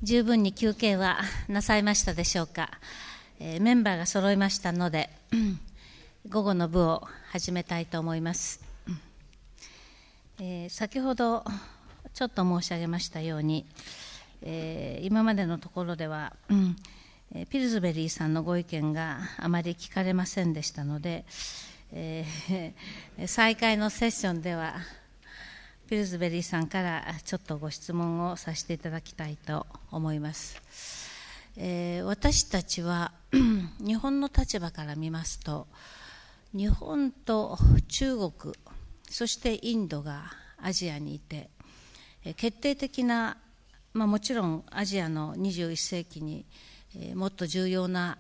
十分に休憩はなさいましたでしょうか。メンバーが揃いましたので午後の部を始めたいと思います。先ほどちょっと申し上げましたように、今までのところでは、ピルズベリーさんのご意見があまり聞かれませんでしたので、再開のセッションではピルズベリーさんからちょっとご質問をさせていただきたいと思います。私たちは日本の立場から見ますと、日本と中国、そしてインドがアジアにいて、決定的な、もちろんアジアの21世紀にもっと重要な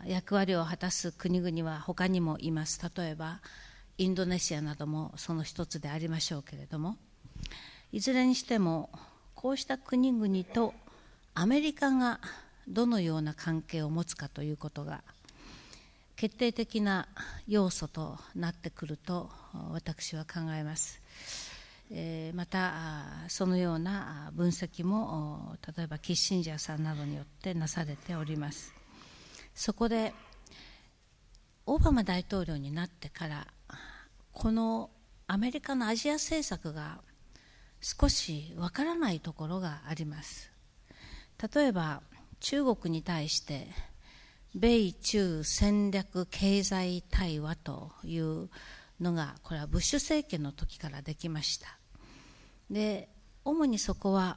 役割を果たす国々は他にもいます。例えばインドネシアなどもその一つでありましょうけれども、いずれにしてもこうした国々とアメリカがどのような関係を持つかということが決定的な要素となってくると私は考えます。またそのような分析も例えばキッシンジャーさんなどによってなされております。そこでオバマ大統領になってからこのアメリカのアジア政策が少しわからないところがあります。例えば中国に対して米中戦略経済対話というのが、これはブッシュ政権の時からできました。で、主にそこは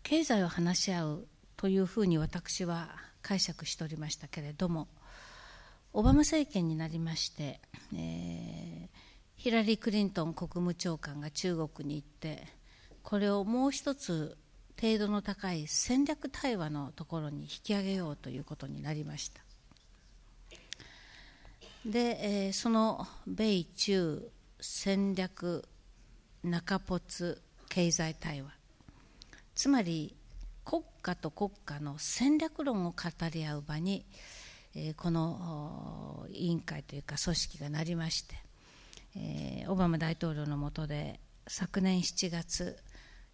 経済を話し合うというふうに私は解釈しておりましたけれども、オバマ政権になりまして、ヒラリー・クリントン国務長官が中国に行って、これをもう一つ程度の高い戦略対話のところに引き上げようということになりました。で、その米中戦略中ポツ経済対話、つまり国家と国家の戦略論を語り合う場に、この委員会というか組織がなりまして、オバマ大統領の下で昨年7月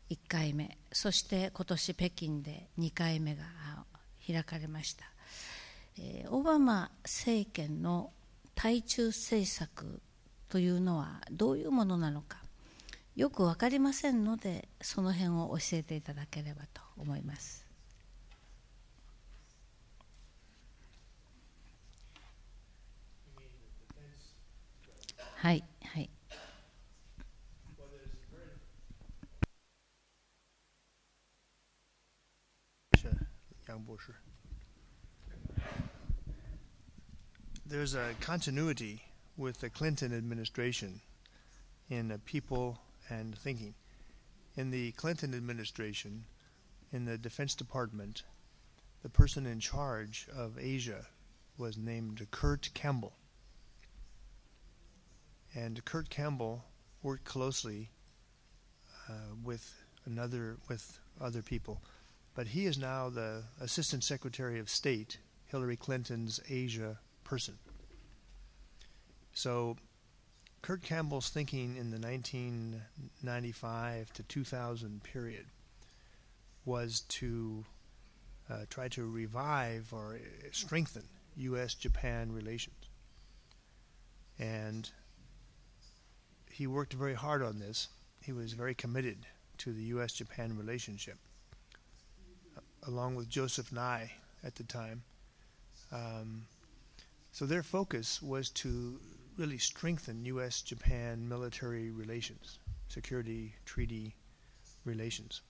1回目、そして今年北京で2回目が開かれました。オバマ政権の対中政策というのはどういうものなのかよく分かりませんので、その辺を教えていただければと思います。はいはい。楊博士。There's a continuity with the Clinton administration in people and thinking. In the Clinton administration, in the Defense Department, the person in charge of Asia was named Kurt Campbell. And Kurt Campbell worked closely with other people. But he is now the Assistant Secretary of State, Hillary Clinton's Asia person. So Kurt Campbell's thinking in the 1995 to 2000 period was to try to revive or strengthen U.S.-Japan relations. And he worked very hard on this. He was very committed to the U.S.-Japan relationship, along with Joseph Nye at the time. So their focus was to really strengthen U.S.-Japan military relations, security treaty relations.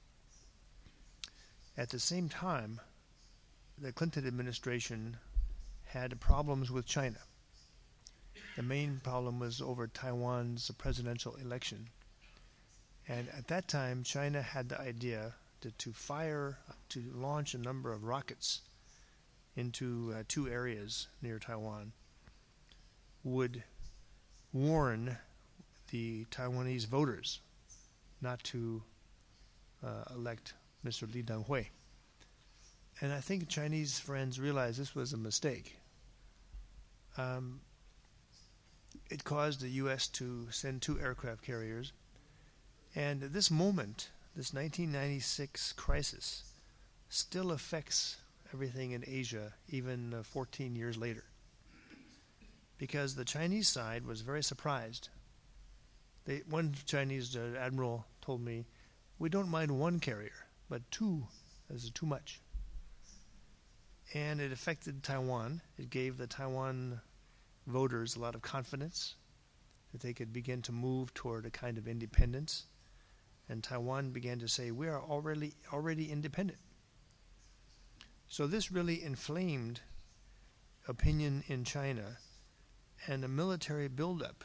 At the same time, the Clinton administration had problems with China. The main problem was over Taiwan's presidential election. And at that time, China had the idea to launch a number of rockets into two areas near Taiwan, would warn the Taiwanese voters not to elect Mr. Lee Teng-hui. And I think Chinese friends realized this was a mistake. It caused the U.S. to send 2 aircraft carriers. And at this moment, this 1996 crisis still affects everything in Asia even 14 years later. Because the Chinese side was very surprised. One Chinese admiral told me, we don't mind one carrier, but two is too much. And it affected Taiwan. It gave the Taiwan voters a lot of confidence that they could begin to move toward a kind of independence. And Taiwan began to say, we are already independent. So this really inflamed opinion in China, and the military buildup.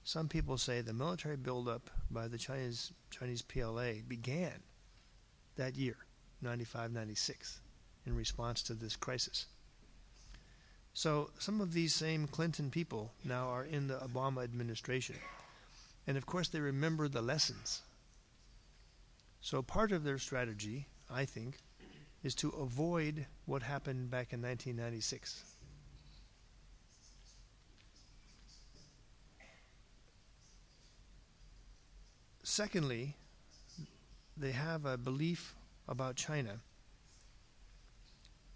Some people say the military buildup by the Chinese PLA began that year, 95, 96, in response to this crisis. So some of these same Clinton people now are in the Obama administration. And of course they remember the lessons. So part of their strategy, I think, is to avoid what happened back in 1996. Secondly, they have a belief about China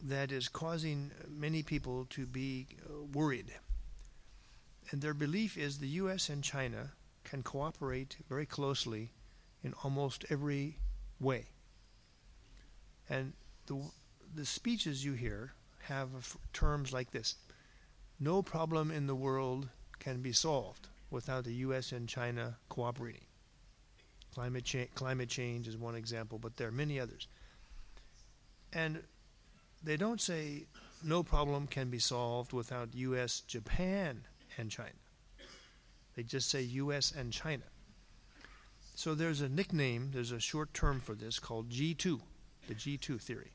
that is causing many people to be worried. And their belief is the U.S. and China can cooperate very closely in almost every way. And the speeches you hear have terms like this. No problem in the world can be solved without the U.S. and China cooperating. Climate change is one example, but there are many others. And they don't say no problem can be solved without U.S., Japan, and China. They just say U.S. and China. So there's a nickname, there's a short term for this called G2, the G2 theory.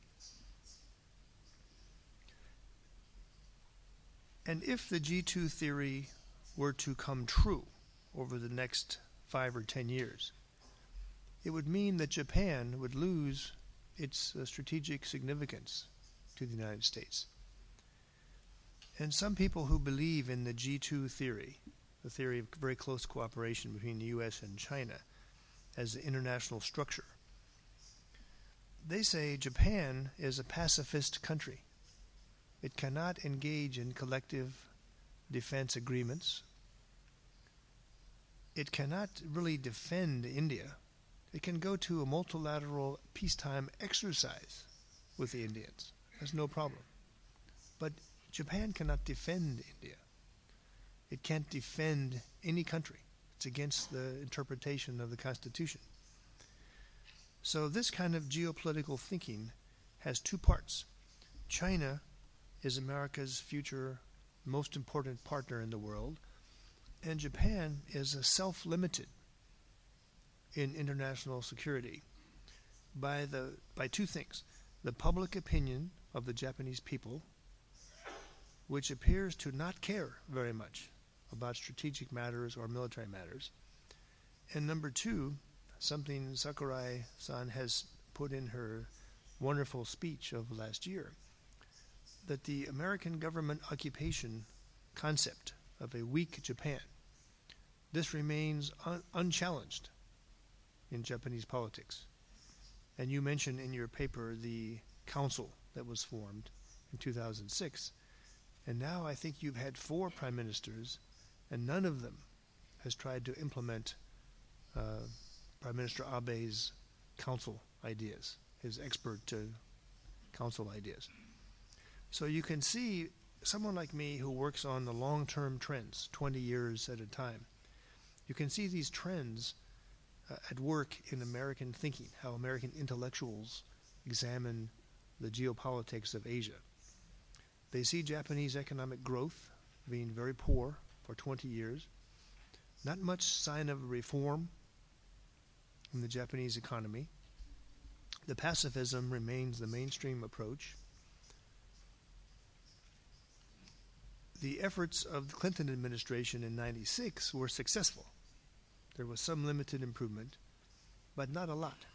And if the G2 theory were to come true over the next 5 or 10 years, it would mean that Japan would lose its strategic significance to the United States. And some people who believe in the G2 theory, the theory of very close cooperation between the U.S. and China as the international structure, they say Japan is a pacifist country. It cannot engage in collective defense agreements. It cannot really defend India. It can go to a multilateral peacetime exercise with the Indians. There's no problem. But Japan cannot defend India. It can't defend any country. It's against the interpretation of the Constitution. So this kind of geopolitical thinking has two parts. China is America's future most important partner in the world, and Japan is a self-limited in international security by two things. The public opinion of the Japanese people, which appears to not care very much about strategic matters or military matters. And number two, something Sakurai-san has put in her wonderful speech of last year, that the American government occupation concept of a weak Japan, this remains unchallenged in Japanese politics. And you mentioned in your paper the council that was formed in 2006. And now I think you've had 4 prime ministers, and none of them has tried to implement Prime Minister Abe's council ideas, his expert council ideas. So you can see someone like me who works on the long-term trends, 20 years at a time, you can see these trends at work in American thinking, how American intellectuals examine the geopolitics of Asia. They see Japanese economic growth being very poor for 20 years, not much sign of reform in the Japanese economy. The pacifism remains the mainstream approach. The efforts of the Clinton administration in '96 were successful. There was some limited improvement, but not a lot.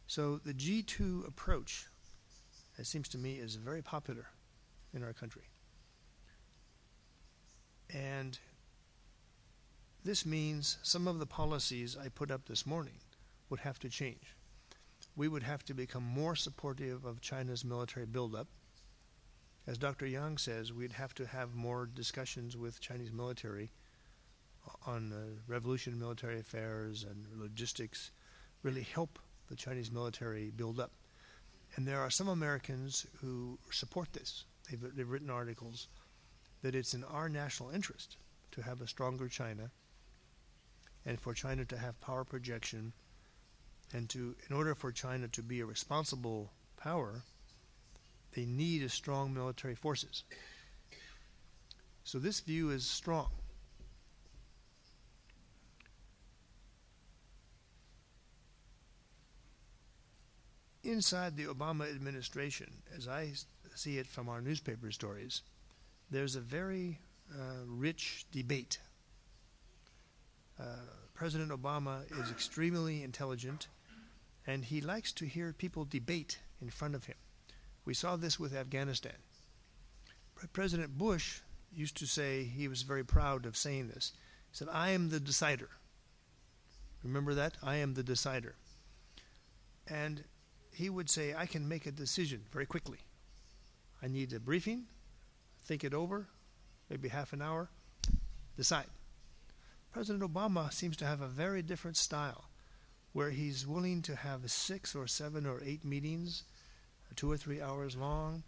So the G2 approach, it seems to me, is very popular in our country. And this means some of the policies I put up this morning would have to change. We would have to become more supportive of China's military buildup. As Dr. Yang says, we'd have to have more discussions with Chinese military on revolution, military affairs, and logistics, really help the Chinese military build up. And there are some Americans who support this. They've written articles that it's in our national interest to have a stronger China and for China to have power projection, and in order for China to be a responsible power, they need a strong military forces. So this view is strong. Inside the Obama administration, as I see it from our newspaper stories, there's a very rich debate. President Obama is extremely intelligent, and he likes to hear people debate in front of him. We saw this with Afghanistan. President Bush used to say, he was very proud of saying this, he said, "I am the decider." Remember that? I am the decider. And he would say, I can make a decision very quickly. I need a briefing, think it over, maybe half an hour, decide. President Obama seems to have a very different style, where he's willing to have 6 or 7 or 8 meetings, 2 or 3 hours long.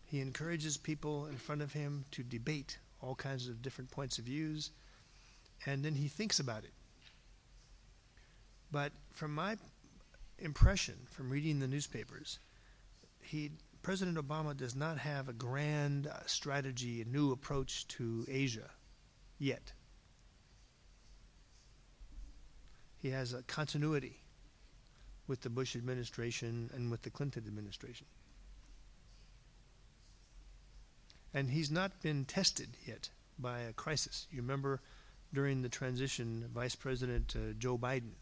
He encourages people in front of him to debate all kinds of different points of views, and then he thinks about it. But from my impression from reading the newspapers, President Obama does not have a grand strategy, a new approach to Asia yet. He has a continuity with the Bush administration and with the Clinton administration. And he's not been tested yet by a crisis. You remember during the transition, Vice President Joe Biden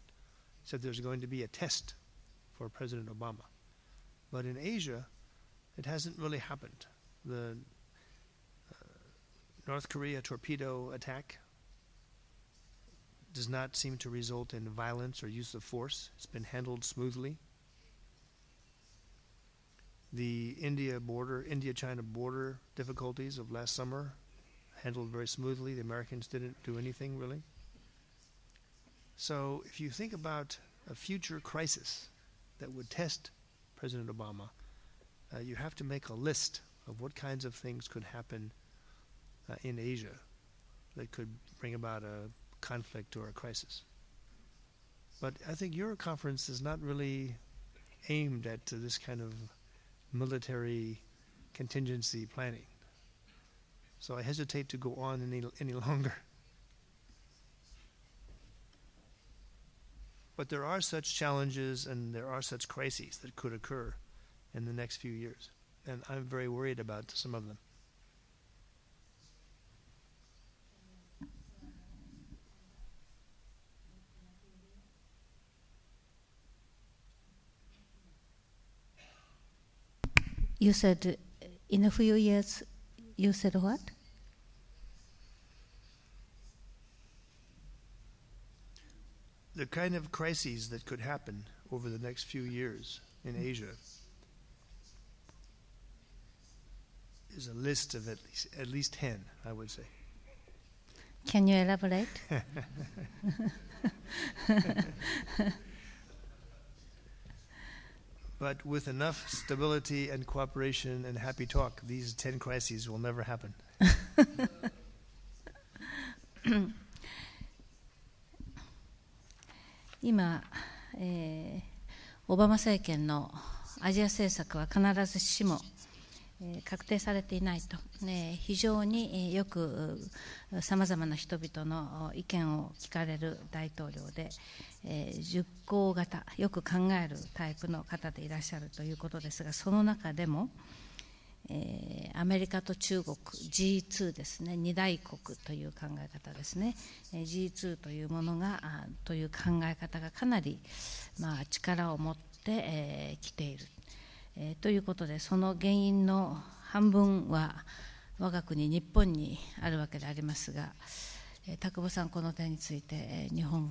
said there's going to be a test for President Obama. But in Asia, it hasn't really happened. The North Korea torpedo attack does not seem to result in violence or use of force. It's been handled smoothly. The India-China border difficulties of last summer, handled very smoothly. The Americans didn't do anything really. So if you think about a future crisis that would test President Obama, you have to make a list of what kinds of things could happen in Asia that could bring about a conflict or a crisis. But I think your conference is not really aimed at this kind of military contingency planning. So I hesitate to go on any longer. But there are such challenges and there are such crises that could occur in the next few years. And I'm very worried about some of them. You said in a few years, you said what? The kind of crises that could happen over the next few years in Asia is a list of at least 10, I would say. Can you elaborate? But with enough stability and cooperation and happy talk, these 10 crises will never happen. 今、オバマ政権のアジア政策は必ずしも、確定されていないと、非常によくさまざまな人々の意見を聞かれる大統領で、熟考型、よく考えるタイプの方でいらっしゃるということですが、その中でも、アメリカと中国 G2 ですね、二大国という考え方ですね、G2 というものがという考え方がかなり、力を持ってきている、ということで、その原因の半分は我が国日本にあるわけでありますが、田久保さん、この点について日本が